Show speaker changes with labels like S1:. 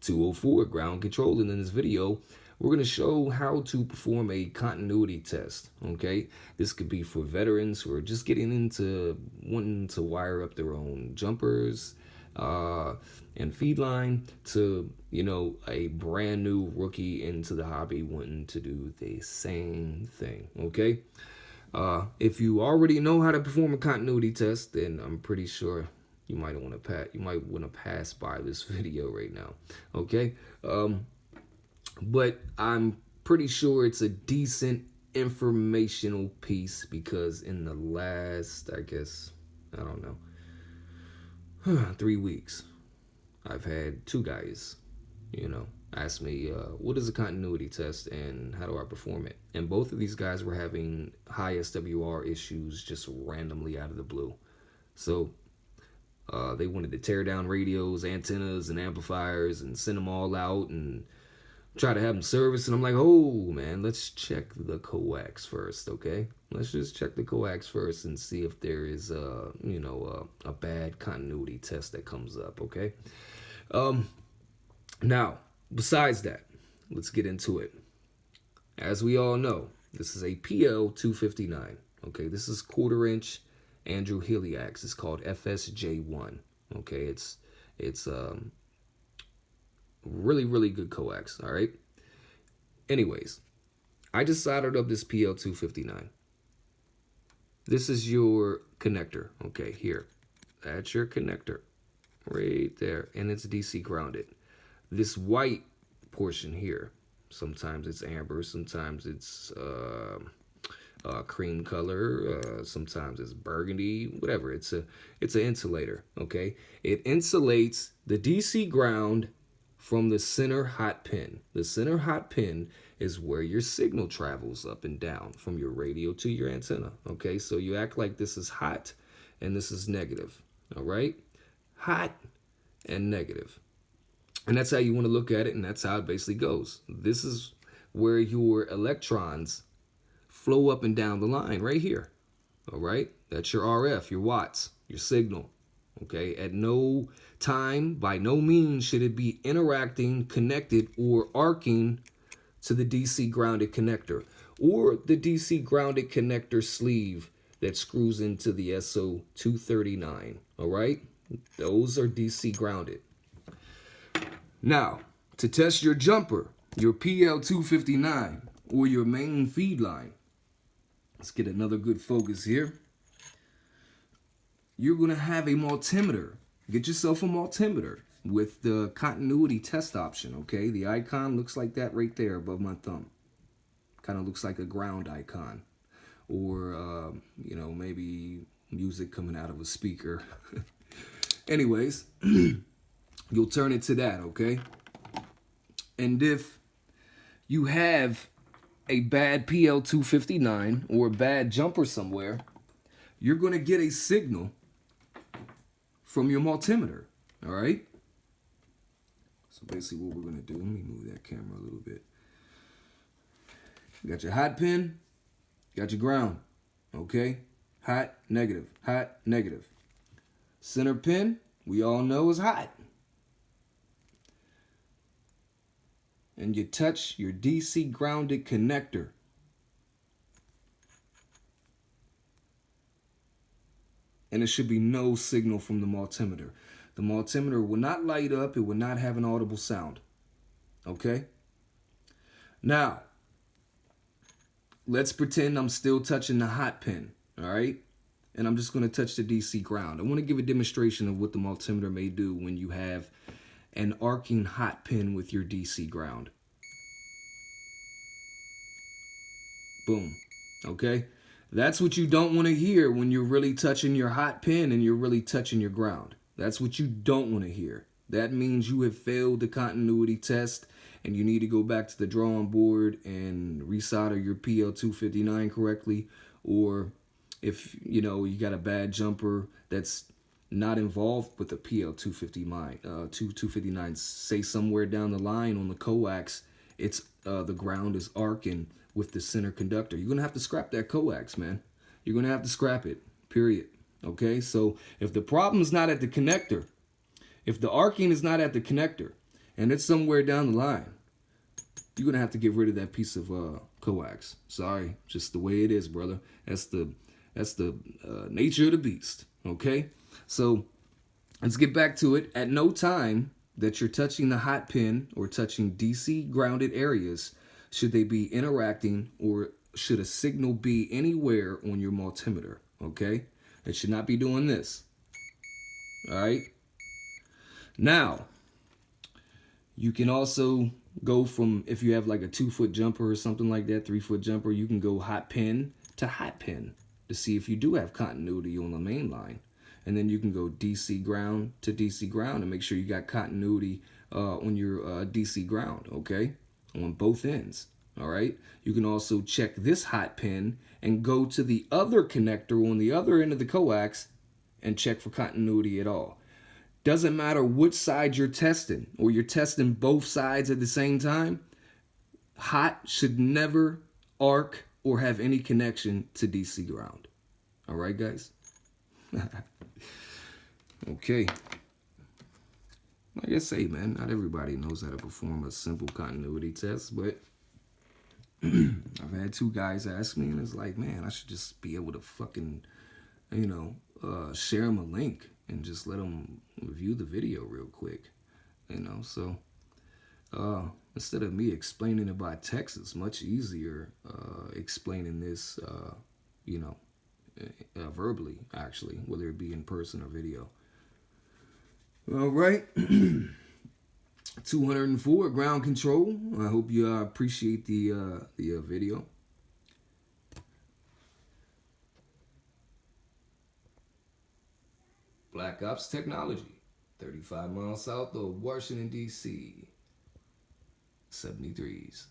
S1: 204 ground control, and in this video we're going to show how to perform a continuity test. Okay, this could be for veterans who are just getting into wanting to wire up their own jumpers and feed line, to a brand new rookie into the hobby wanting to do the same thing. Okay, if you already know how to perform a continuity test, then I'm pretty sure you might want to pass by this video right now. Okay, but I'm pretty sure it's a decent informational piece, because in the last, I guess, I don't know, 3 weeks, I've had 2 guys, ask me, what is a continuity test and how do I perform it? And both of these guys were having high SWR issues just randomly out of the blue. So they wanted to tear down radios, antennas, and amplifiers and send them all out and try to have them serviced. And I'm like, oh man, let's check the coax first, okay? Let's just check the coax first and see if there is a bad continuity test that comes up, okay? Now, besides that, let's get into it. As we all know, this is a PL259, okay? This is 1/4 inch Andrew Heliax. It's called FSJ1, okay? It's really, really good coax, all right? Anyways, I just soldered up this PL259. This is your connector, okay? Here, that's your connector right there, and it's DC grounded. This white portion here, sometimes it's amber, sometimes it's cream color, sometimes it's burgundy, whatever. It's an insulator, okay? It insulates the DC ground from the center hot pin. The center hot pin is where your signal travels up and down from your radio to your antenna, okay? So you act like this is hot and this is negative, all right? Hot and negative. And that's how you want to look at it, and that's how it basically goes. This is where your electrons flow up and down the line right here, all right? That's your RF, your watts, your signal. Okay, at no time, by no means, should it be interacting, connected, or arcing to the DC grounded connector or the DC grounded connector sleeve that screws into the SO239. All right, those are DC grounded. Now, to test your jumper, your PL259, or your main feed line, let's get another good focus here. You're going to have a multimeter. Get yourself a multimeter with the continuity test option, okay? The icon looks like that right there above my thumb. Kind of looks like a ground icon. Or, maybe music coming out of a speaker. Anyways, you'll turn it to that, okay? And if you have a bad PL259 or a bad jumper somewhere, you're going to get a signal from your multimeter, all right? So basically what we're going to do, let me move that camera a little bit. You got your hot pin, you got your ground, okay? Hot, negative, hot, negative. Center pin, we all know is hot. And you touch your DC grounded connector. And there should be no signal from the multimeter. The multimeter will not light up. It will not have an audible sound. Okay? Now, let's pretend I'm still touching the hot pin. All right? And I'm just going to touch the DC ground. I want to give a demonstration of what the multimeter may do when you have an arcing hot pin with your DC ground. Boom. Okay? That's what you don't want to hear when you're really touching your hot pin and you're really touching your ground. That's what you don't want to hear. That means you have failed the continuity test and you need to go back to the drawing board and resolder your PL259 correctly. Or if you got a bad jumper that's not involved with the PL259, say somewhere down the line on the coax, it's the ground is arcing with the center conductor. You're going to have to scrap that coax, man. You're going to have to scrap it, period. Okay, so if the problem is not at the connector, if the arcing is not at the connector, and it's somewhere down the line, you're gonna have to get rid of that piece of coax. Sorry, just the way it is, brother. That's the nature of the beast. Okay, so let's get back to it. At no time that you're touching the hot pin or touching DC grounded areas should they be interacting, or should a signal be anywhere on your multimeter. Okay, it should not be doing this. All right. Now, you can also go from, if you have like a 2-foot jumper or something like that, 3-foot jumper, you can go hot pin to hot pin to see if you do have continuity on the main line. And then you can go DC ground to DC ground and make sure you got continuity on your DC ground, okay? On both ends, all right? You can also check this hot pin and go to the other connector on the other end of the coax and check for continuity at all. Doesn't matter which side you're testing, or you're testing both sides at the same time, hot should never arc or have any connection to DC ground. All right, guys? Okay. Like I say, man, not everybody knows how to perform a simple continuity test, but I've had 2 guys ask me, and it's like, man, I should just be able to fucking, share them a link and just let them review the video real quick, so instead of me explaining it by text, it's much easier explaining this verbally, actually, whether it be in person or video. All right. 204 ground control. I hope you appreciate the video. Black Ops Technology, 35 miles south of Washington, D.C. 73s.